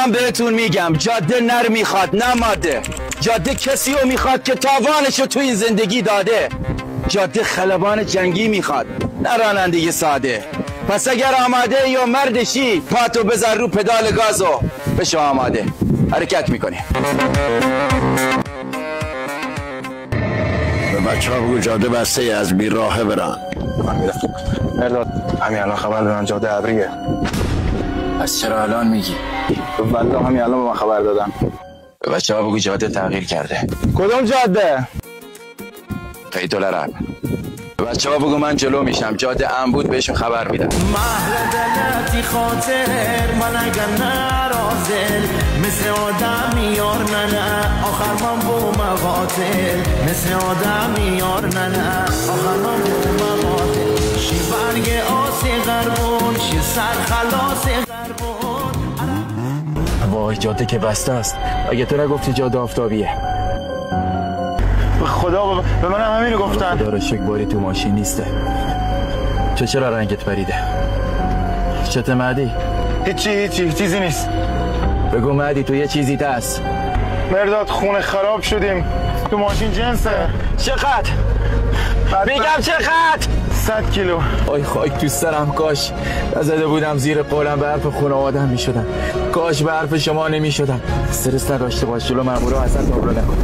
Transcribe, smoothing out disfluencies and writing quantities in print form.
بازم بهتون میگم جاده نر میخواد نه ماده. جاده کسی رو میخواد که تاوانشو تو این زندگی داده. جاده خلبان جنگی میخواد نه رانندگی ساده. پس اگر آماده یا مردشی پاتو بذار رو پدال گازو بشو آماده. حرکت میکنی. به بچه ها بگو جاده بسته از بیراهه برن. من میرم مرداد همین الان خبر دادن جاده ابریه. از چرا الان میگی؟ والله همین الان به من خبر دادن. به بچه ها بگو جاده تغییر کرده. کدوم جاده؟ قیدالعرب. به بچه ها بگو من جلو میشم جاده ام بود بهشون خبر میدم. محل دلتی خاطر من اگر نرازل مثل آدم میار نه آخر من بو مقاتل مثل آدم میار نه آخر من بو مقاتل شی برگ آسی غربون شی سر خلاص غربون. وای جاده که بسته است. اگه تو نگفتی جاده آفتابیه. به خدا به من همینو گفتن. خدا رو شکر باری تو ماشین نیسته. چرا رنگت پریده؟ چت مهدی؟ هیچی چیزی نیست. بگو مهدی تو یه چیزی هست. مرداد خونه خراب شدیم تو ماشین جنسه. چقدر؟ میگم چقدر؟ 100 کیلو. آی خاک تو سرم کاش نزده بودم زیر قولم به حرف خانواده‌ام میشدم. کاش به حرف شما نمیشدم. استرس نداشته باش جلو مامورا اصلا تابلو نکن.